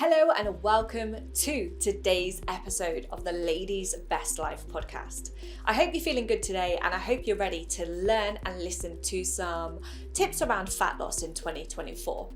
Hello and welcome to today's episode of the Ladies Best Life podcast. I hope you're feeling good today and I hope you're ready to learn and listen to some tips around fat loss in 2024.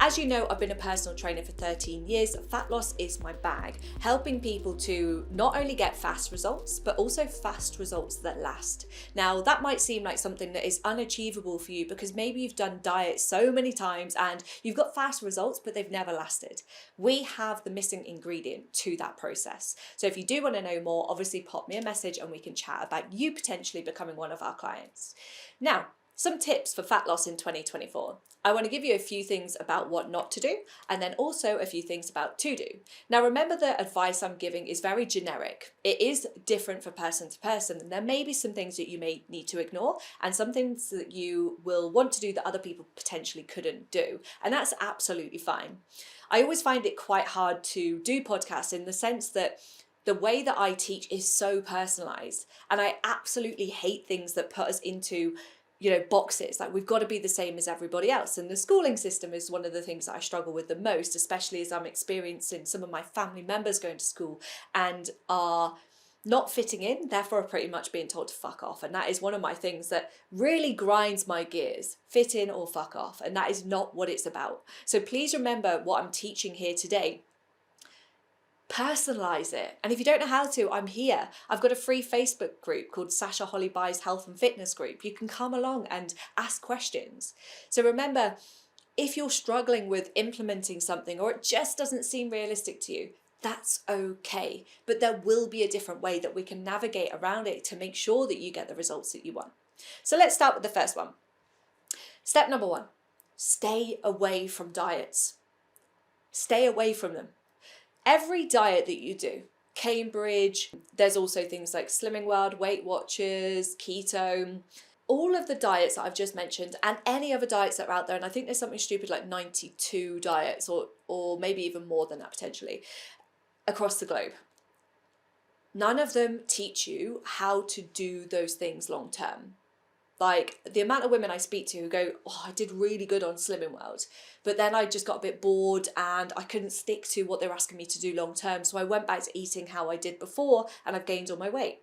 As you know, I've been a personal trainer for 13 years. Fat loss is my bag, helping people to not only get fast results, but also fast results that last. Now, that might seem like something that is unachievable for you because maybe you've done diets so many times and you've got fast results, but they've never lasted. We have the missing ingredient to that process. So if you do want to know more, obviously pop me a message and we can chat about you potentially becoming one of our clients. Now, some tips for fat loss in 2024. I want to give you a few things about what not to do and then also a few things about to do. Now remember, the advice I'm giving is very generic. It is different for person to person, and there may be some things that you may need to ignore and some things that you will want to do that other people potentially couldn't do, and that's absolutely fine. I always find it quite hard to do podcasts in the sense that the way that I teach is so personalized, and I absolutely hate things that put us into boxes. Like, we've got to be the same as everybody else. And the schooling system is one of the things that I struggle with the most, especially as I'm experiencing some of my family members going to school and are not fitting in, therefore are pretty much being told to fuck off. And that is one of my things that really grinds my gears. Fit in or fuck off. And that is not what it's about. So please remember what I'm teaching here today. Personalize it. And if you don't know how to, I'm here. I've got a free Facebook group called Sasha Holly Buys Health and Fitness Group. You can come along and ask questions. So remember, if you're struggling with implementing something or it just doesn't seem realistic to you, that's okay. But there will be a different way that we can navigate around it to make sure that you get the results that you want. So let's start with the first one. Step number one, stay away from diets. Stay away from them. Every diet that you do, Cambridge, there's also things like Slimming World, Weight Watchers, keto, all of the diets that I've just mentioned and any other diets that are out there, and I think there's something stupid like 92 diets or maybe even more than that potentially across the globe. None of them teach you how to do those things long term. Like, the amount of women I speak to who go, oh, I did really good on Slimming World, but then I just got a bit bored and I couldn't stick to what they were asking me to do long term. So I went back to eating how I did before and I've gained all my weight.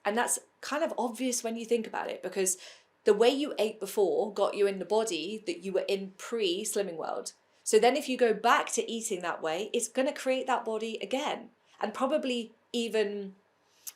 And that's kind of obvious when you think about it, because the way you ate before got you in the body that you were in pre-Slimming World. So then if you go back to eating that way, it's going to create that body again, and probably even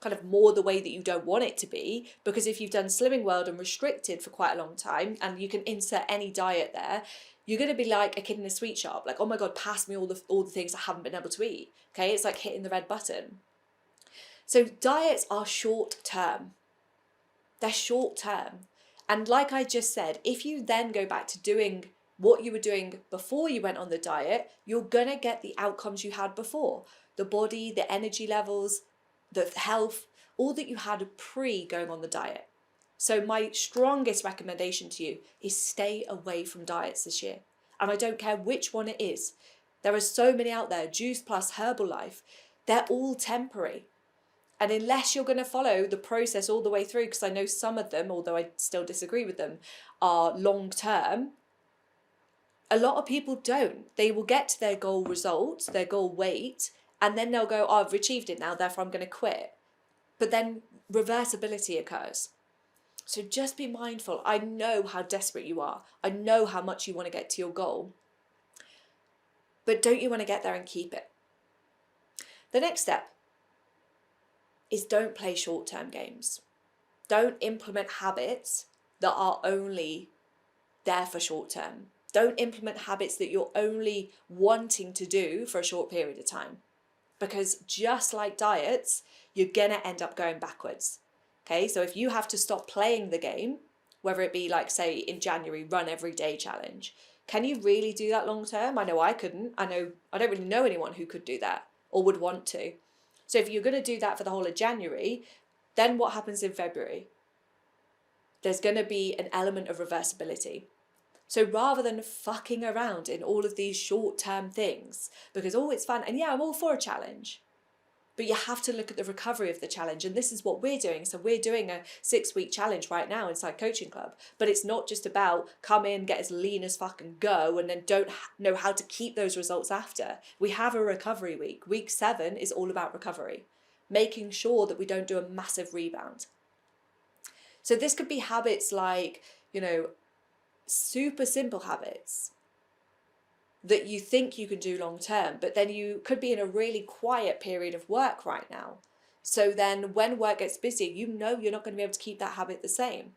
kind of more the way that you don't want it to be, because if you've done Slimming World and restricted for quite a long time and you can insert any diet there, you're going to be like a kid in a sweet shop, like, oh my god, pass me all the things I haven't been able to eat. Okay, it's like hitting the red button. So diets are short term. They're short term. And like I just said, if you then go back to doing what you were doing before you went on the diet, you're going to get the outcomes you had before. The body, the energy levels, the health, all that you had pre going on the diet. So my strongest recommendation to you is stay away from diets this year. And I don't care which one it is. There are so many out there, Juice Plus, Herbalife, they're all temporary. And unless you're going to follow the process all the way through, because I know some of them, although I still disagree with them, are long term, a lot of people don't. They will get to their goal results, their goal weight, and then they'll go, oh, I've achieved it now, therefore I'm going to quit. But then reversibility occurs. So just be mindful. I know how desperate you are. I know how much you want to get to your goal. But don't you want to get there and keep it? The next step is don't play short-term games. Don't implement habits that are only there for short-term. Don't implement habits that you're only wanting to do for a short period of time. Because just like diets, you're going to end up going backwards. Okay, so if you have to stop playing the game, whether it be like, say, in January, run every day challenge, can you really do that long term? I know I couldn't. I don't really know anyone who could do that or would want to. So if you're going to do that for the whole of January, then what happens in February? There's going to be an element of reversibility. So rather than fucking around in all of these short-term things, because, oh, it's fun, and yeah, I'm all for a challenge. But you have to look at the recovery of the challenge. And this is what we're doing. So we're doing a 6-week challenge right now inside Coaching Club. But it's not just about come in, get as lean as fuck and go, and then don't know how to keep those results after. We have a recovery week. Week 7 is all about recovery, making sure that we don't do a massive rebound. So this could be habits like, super simple habits that you think you can do long term, but then you could be in a really quiet period of work right now. So then when work gets busy, you're not going to be able to keep that habit the same.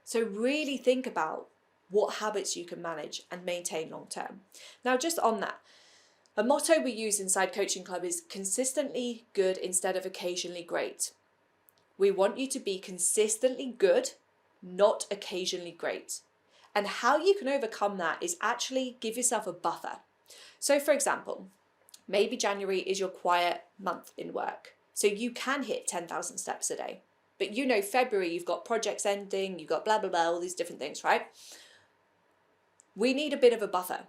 So really think about what habits you can manage and maintain long term. Now, just on that, a motto we use inside Coaching Club is consistently good instead of occasionally great. We want you to be consistently good, not occasionally great. And how you can overcome that is actually give yourself a buffer. So for example, maybe January is your quiet month in work. So you can hit 10,000 steps a day. But February, you've got projects ending, you've got blah, blah, blah, all these different things, right? We need a bit of a buffer.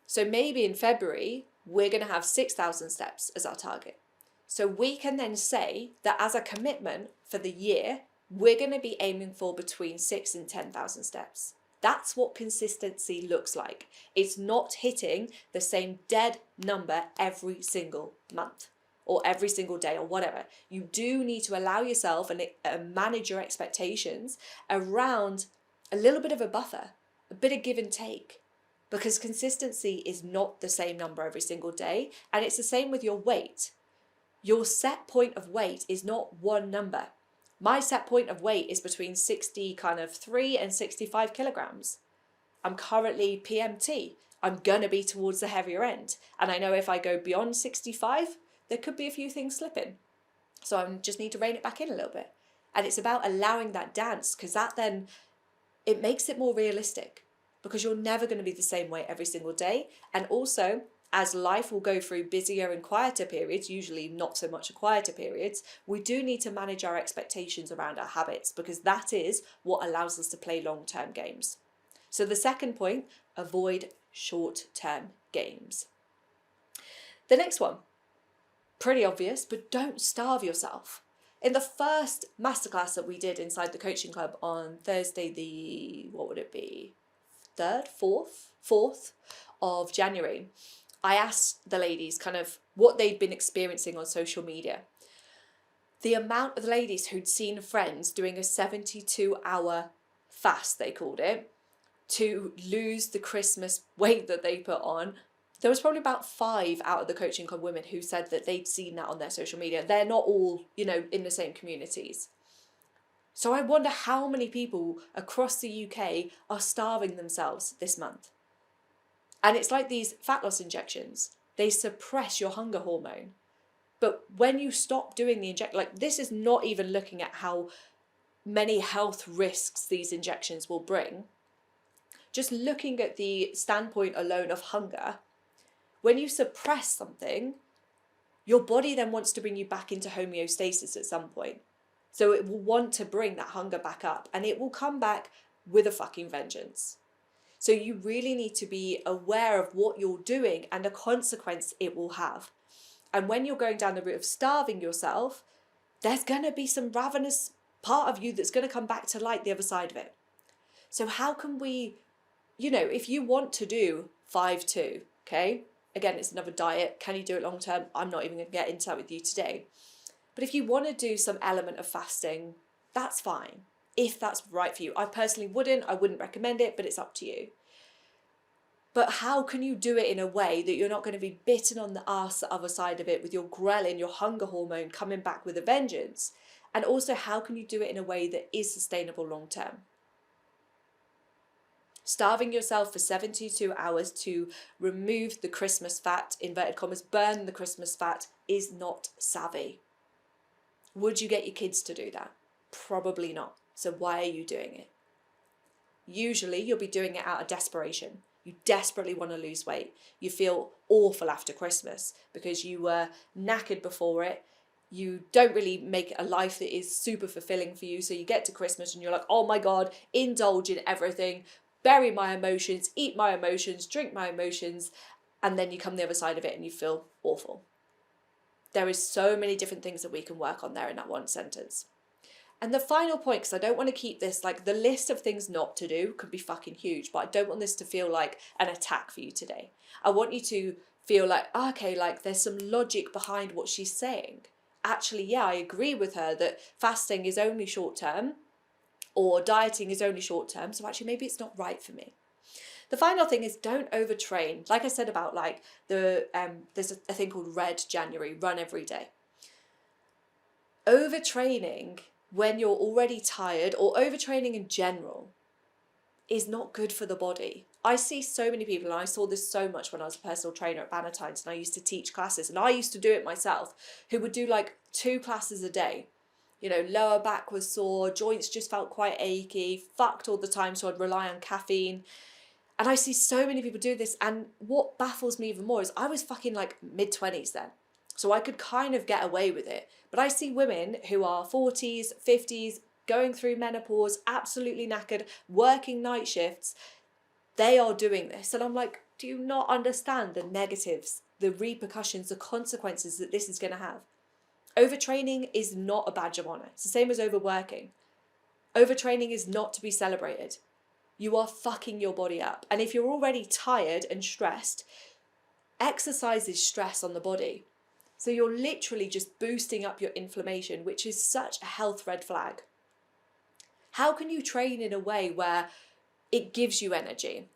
So maybe in February, we're going to have 6,000 steps as our target. So we can then say that as a commitment for the year, we're going to be aiming for between 6,000 and 10,000 steps. That's what consistency looks like. It's not hitting the same dead number every single month or every single day or whatever. You do need to allow yourself and manage your expectations around a little bit of a buffer, a bit of give and take, because consistency is not the same number every single day. And it's the same with your weight. Your set point of weight is not one number. My set point of weight is between 63 and 65 kilograms. I'm currently PMT. I'm going to be towards the heavier end. And I know if I go beyond 65, there could be a few things slipping. So I just need to rein it back in a little bit. And it's about allowing that dance, because that then, it makes it more realistic, because you're never going to be the same way every single day. And also, as life will go through busier and quieter periods, usually not so much quieter periods, we do need to manage our expectations around our habits, because that is what allows us to play long-term games. So the second point, avoid short-term games. The next one, pretty obvious, but don't starve yourself. In the first masterclass that we did inside the Coaching Club on Thursday, the 4th of January, I asked the ladies kind of what they'd been experiencing on social media. The amount of the ladies who'd seen friends doing a 72-hour fast, they called it, to lose the Christmas weight that they put on, there was probably about 5 out of the Coaching Club women who said that they'd seen that on their social media. They're not all, in the same communities. So I wonder how many people across the UK are starving themselves this month. And it's like these fat loss injections. They suppress your hunger hormone. But when you stop doing the injection, this is not even looking at how many health risks these injections will bring. Just looking at the standpoint alone of hunger, when you suppress something, your body then wants to bring you back into homeostasis at some point. So it will want to bring that hunger back up, and it will come back with a fucking vengeance. So you really need to be aware of what you're doing and the consequence it will have. And when you're going down the route of starving yourself, there's going to be some ravenous part of you that's going to come back to light the other side of it. So how can we, if you want to do 5-2, okay? Again, it's another diet. Can you do it long term? I'm not even going to get into that with you today. But if you want to do some element of fasting, that's fine. If that's right for you. I personally wouldn't recommend it, but it's up to you. But how can you do it in a way that you're not going to be bitten on the arse the other side of it with your ghrelin, your hunger hormone coming back with a vengeance? And also, how can you do it in a way that is sustainable long term? Starving yourself for 72 hours to remove the Christmas fat, inverted commas, burn the Christmas fat, is not savvy. Would you get your kids to do that? Probably not. So why are you doing it? Usually you'll be doing it out of desperation. You desperately want to lose weight. You feel awful after Christmas because you were knackered before it. You don't really make a life that is super fulfilling for you. So you get to Christmas and you're like, oh my God, indulge in everything, bury my emotions, eat my emotions, drink my emotions. And then you come the other side of it and you feel awful. There is so many different things that we can work on there in that one sentence. And the final point, because I don't want to keep this, like the list of things not to do could be fucking huge, but I don't want this to feel like an attack for you today. I want you to feel like, okay, like there's some logic behind what she's saying. Actually, yeah, I agree with her that fasting is only short term or dieting is only short term. So actually, maybe it's not right for me. The final thing is don't overtrain. Like I said about like there's a thing called Red January, run every day. Overtraining when you're already tired or overtraining in general is not good for the body. I see so many people, and I saw this so much when I was a personal trainer at Bannatynes and I used to teach classes, and I used to do it myself, who would do like 2 classes a day. You know, lower back was sore, joints just felt quite achy, fucked all the time, so I'd rely on caffeine. And I see so many people do this, and what baffles me even more is I was fucking like mid-20s then. So I could kind of get away with it. But I see women who are 40s, 50s, going through menopause, absolutely knackered, working night shifts. They are doing this. And I'm like, do you not understand the negatives, the repercussions, the consequences that this is going to have? Overtraining is not a badge of honor. It's the same as overworking. Overtraining is not to be celebrated. You are fucking your body up. And if you're already tired and stressed, exercise is stress on the body. So you're literally just boosting up your inflammation, which is such a health red flag. How can you train in a way where it gives you energy?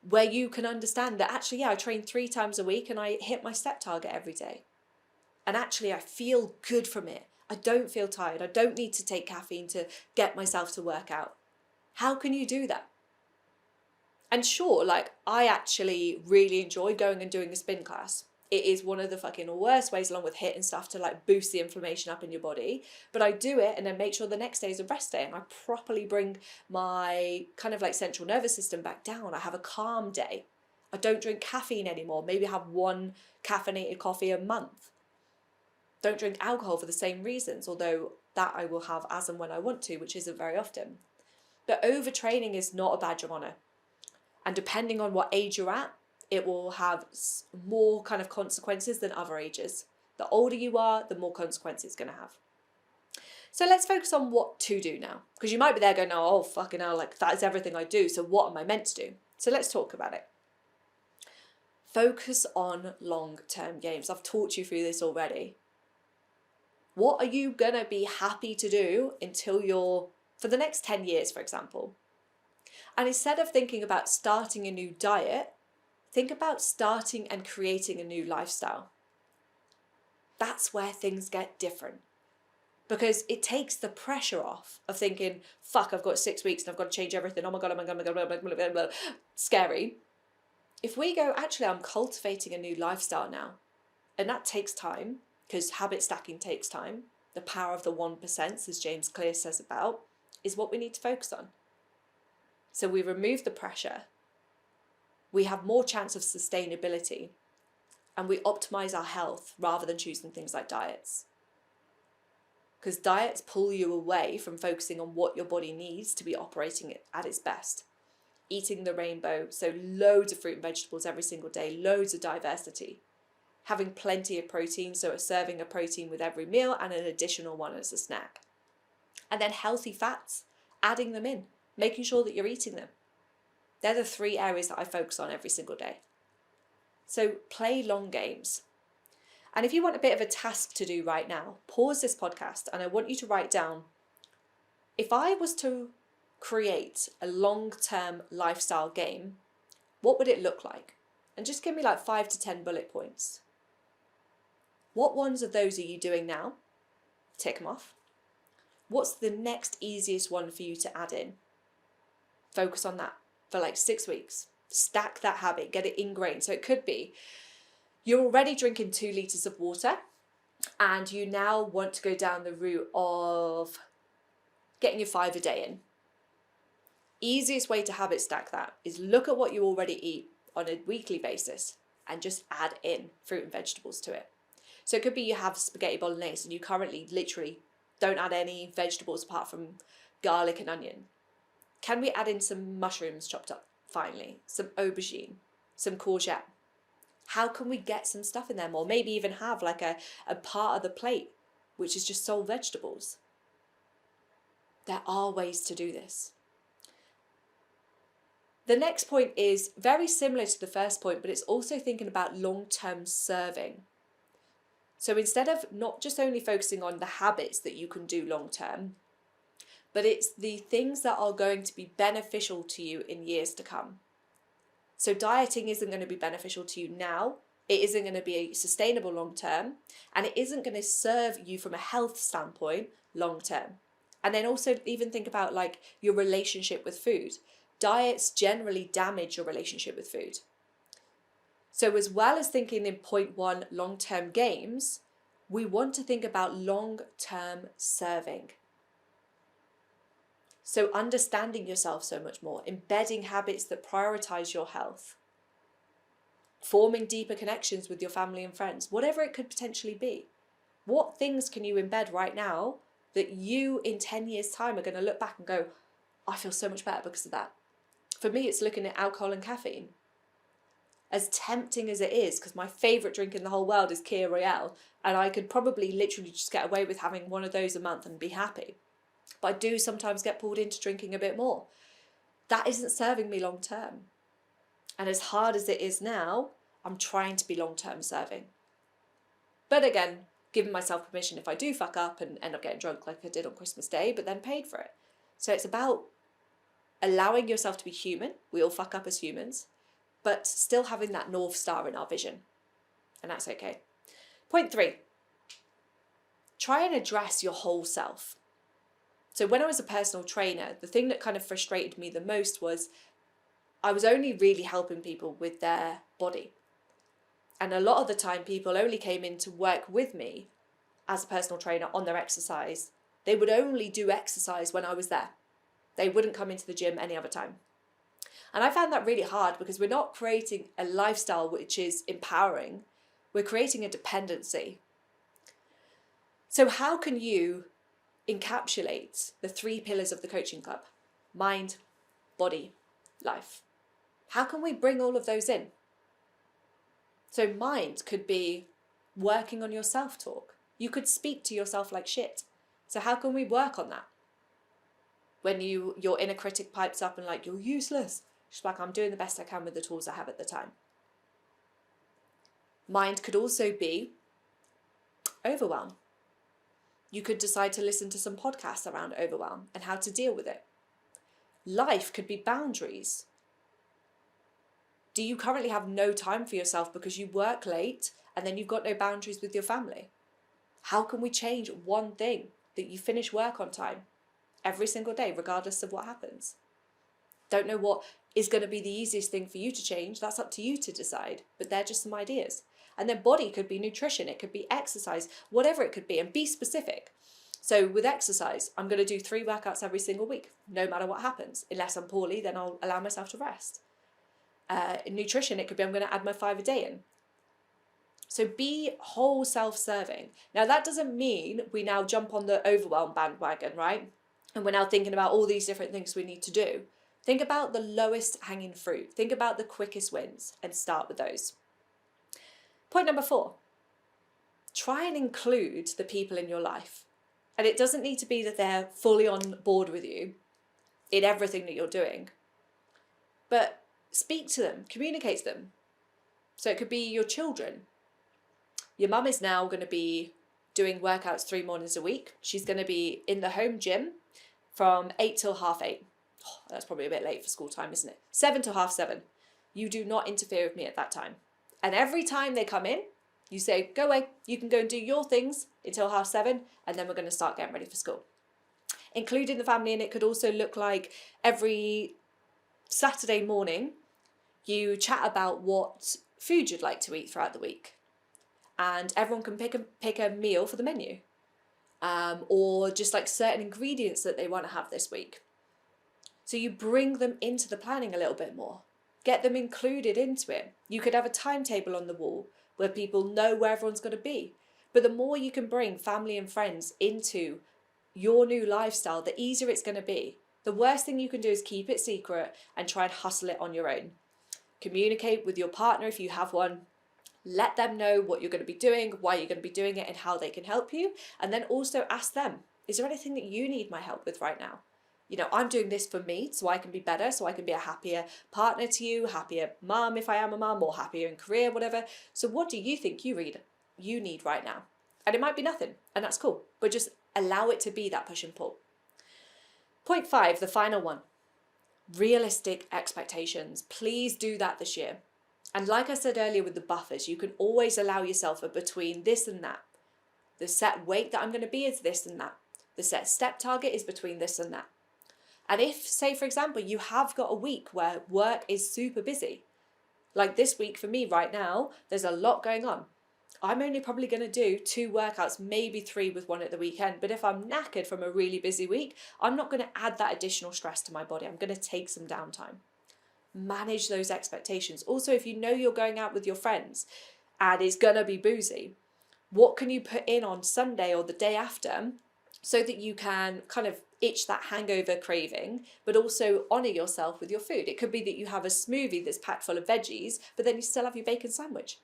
Where you can understand that actually, yeah, I train 3 times a week and I hit my step target every day. And actually I feel good from it. I don't feel tired. I don't need to take caffeine to get myself to work out. How can you do that? And sure, like I actually really enjoy going and doing a spin class. It is one of the fucking worst ways, along with HIIT and stuff, to like boost the inflammation up in your body. But I do it and then make sure the next day is a rest day and I properly bring my kind of like central nervous system back down. I have a calm day. I don't drink caffeine anymore. Maybe have 1 caffeinated coffee a month. Don't drink alcohol for the same reasons, although that I will have as and when I want to, which isn't very often. But overtraining is not a badge of honor. And depending on what age you're at, it will have more kind of consequences than other ages. The older you are, the more consequences it's going to have. So let's focus on what to do now. Because you might be there going, oh, fucking hell, like that is everything I do. So what am I meant to do? So let's talk about it. Focus on long-term games. I've taught you through this already. What are you going to be happy to do for the next 10 years, for example? And instead of thinking about starting a new diet, think about starting and creating a new lifestyle. That's where things get different. Because it takes the pressure off of thinking, fuck, I've got 6 weeks and I've got to change everything. Oh my God, oh my God, oh my God, blah, blah, blah, blah. Scary. If we go, actually, I'm cultivating a new lifestyle now. And that takes time, because habit stacking takes time. The power of the 1%, as James Clear says about, is what we need to focus on. So we remove the pressure. We have more chance of sustainability, and we optimize our health rather than choosing things like diets. Because diets pull you away from focusing on what your body needs to be operating at its best. Eating the rainbow, so loads of fruit and vegetables every single day, loads of diversity. Having plenty of protein, so a serving of protein with every meal and an additional one as a snack. And then healthy fats, adding them in, making sure that you're eating them. They're the 3 areas that I focus on every single day. So play long games. And if you want a bit of a task to do right now, pause this podcast and I want you to write down, if I was to create a long-term lifestyle game, what would it look like? And just give me like 5 to 10 bullet points. What ones of those are you doing now? Tick them off. What's the next easiest one for you to add in? Focus on that for like 6 weeks. Stack that habit, get it ingrained. So it could be you're already drinking 2 litres of water and you now want to go down the route of getting your 5 a day in. Easiest way to habit stack that is look at what you already eat on a weekly basis and just add in fruit and vegetables to it. So it could be you have spaghetti bolognese and you currently literally don't add any vegetables apart from garlic and onion. Can we add in some mushrooms chopped up finely, some aubergine, some courgette? How can we get some stuff in there more? Maybe even have like a part of the plate which is just sole vegetables. There are ways to do this. The next point is very similar to the first point, but it's also thinking about long-term serving. So instead of not just only focusing on the habits that you can do long-term, but it's the things that are going to be beneficial to you in years to come. So dieting isn't going to be beneficial to you now, it isn't going to be sustainable long-term, and it isn't going to serve you from a health standpoint long-term. And then also even think about like your relationship with food. Diets generally damage your relationship with food. So as well as thinking in point one, long-term gains, we want to think about long-term serving. So understanding yourself so much more, embedding habits that prioritize your health, forming deeper connections with your family and friends, whatever it could potentially be. What things can you embed right now that you in 10 years' time are going to look back and go, I feel so much better because of that? For me, it's looking at alcohol and caffeine. As tempting as it is, because my favourite drink in the whole world is Kia Royale, and I could probably literally just get away with having one of those a month and be happy. But I do sometimes get pulled into drinking a bit more. That isn't serving me long term. And as hard as it is now, I'm trying to be long term serving. But again, giving myself permission if I do fuck up and end up getting drunk like I did on Christmas Day, but then paid for it. So it's about allowing yourself to be human. We all fuck up as humans, but still having that North Star in our vision. And that's okay. Point 3, try and address your whole self. So when I was a personal trainer, the thing that kind of frustrated me the most was I was only really helping people with their body. And a lot of the time people only came in to work with me as a personal trainer on their exercise. They would only do exercise when I was there. They wouldn't come into the gym any other time. And I found that really hard because we're not creating a lifestyle which is empowering. We're creating a dependency. So how can you encapsulate the 3 pillars of the coaching club? Mind, body, life. How can we bring all of those in? So mind could be working on your self-talk. You could speak to yourself like shit. So how can we work on that? When your inner critic pipes up and like, you're useless. She's like, I'm doing the best I can with the tools I have at the time. Mind could also be overwhelm. You could decide to listen to some podcasts around overwhelm and how to deal with it. Life could be boundaries. Do you currently have no time for yourself because you work late and then you've got no boundaries with your family? How can we change one thing that you finish work on time every single day, regardless of what happens? Don't know what is going to be the easiest thing for you to change. That's up to you to decide, but they're just some ideas. And then body could be nutrition, it could be exercise, whatever it could be, and be specific. So with exercise, I'm going to do 3 workouts every single week, no matter what happens. Unless I'm poorly, then I'll allow myself to rest. In nutrition, it could be I'm going to add my 5 a day in. So be whole self-serving. Now that doesn't mean we now jump on the overwhelm bandwagon, right? And we're now thinking about all these different things we need to do. Think about the lowest hanging fruit. Think about the quickest wins and start with those. Point number 4, try and include the people in your life. And it doesn't need to be that they're fully on board with you in everything that you're doing, but speak to them, communicate to them. So it could be your children. Your mum is now going to be doing workouts 3 mornings a week. She's going to be in the home gym from 8 till 8:30. Oh, that's probably a bit late for school time, isn't it? 7 till 7:30. You do not interfere with me at that time. And every time they come in, you say, go away, you can go and do your things until 7:30, and then we're going to start getting ready for school. Including the family, and it could also look like every Saturday morning, you chat about what food you'd like to eat throughout the week. And everyone can pick a meal for the menu. Or just like certain ingredients that they want to have this week. So you bring them into the planning a little bit more. Get them included into it. You could have a timetable on the wall where people know where everyone's going to be. But the more you can bring family and friends into your new lifestyle, the easier it's going to be. The worst thing you can do is keep it secret and try and hustle it on your own. Communicate with your partner if you have one. Let them know what you're going to be doing, why you're going to be doing it, and how they can help you. And then also ask them, is there anything that you need my help with right now? You know, I'm doing this for me so I can be better, so I can be a happier partner to you, happier mum if I am a mum, or happier in career, whatever. So what do you think you need right now? And it might be nothing, and that's cool, but just allow it to be that push and pull. Point 5, the final one, realistic expectations. Please do that this year. And like I said earlier with the buffers, you can always allow yourself a between this and that. The set weight that I'm going to be is this and that. The set step target is between this and that. And if, say for example, you have got a week where work is super busy, like this week for me right now, there's a lot going on. I'm only probably going to do 2 workouts, maybe 3 with one at the weekend. But if I'm knackered from a really busy week, I'm not going to add that additional stress to my body. I'm going to take some downtime. Manage those expectations. Also, if you know you're going out with your friends and it's going to be boozy, what can you put in on Sunday or the day after so that you can kind of itch that hangover craving, but also honour yourself with your food? It could be that you have a smoothie that's packed full of veggies, but then you still have your bacon sandwich.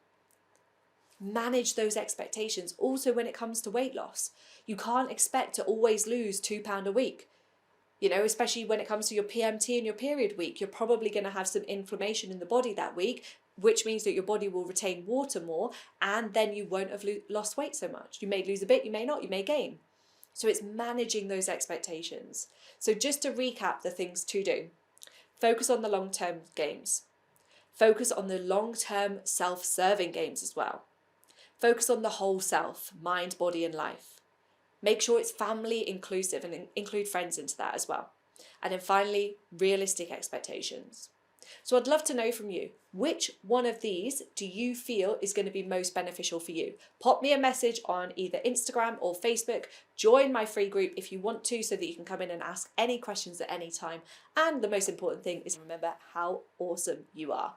Manage those expectations. Also, when it comes to weight loss, you can't expect to always lose £2 a week. You know, especially when it comes to your PMT and your period week, you're probably going to have some inflammation in the body that week, which means that your body will retain water more, and then you won't have lost weight so much. You may lose a bit, you may not, you may gain. So it's managing those expectations. So just to recap the things to do, focus on the long-term games. Focus on the long-term self-serving games as well. Focus on the whole self, mind, body, and life. Make sure it's family inclusive and include friends into that as well. And then finally, realistic expectations. So I'd love to know from you, which one of these do you feel is going to be most beneficial for you? Pop me a message on either Instagram or Facebook. Join my free group if you want to, so that you can come in and ask any questions at any time. And the most important thing is remember how awesome you are.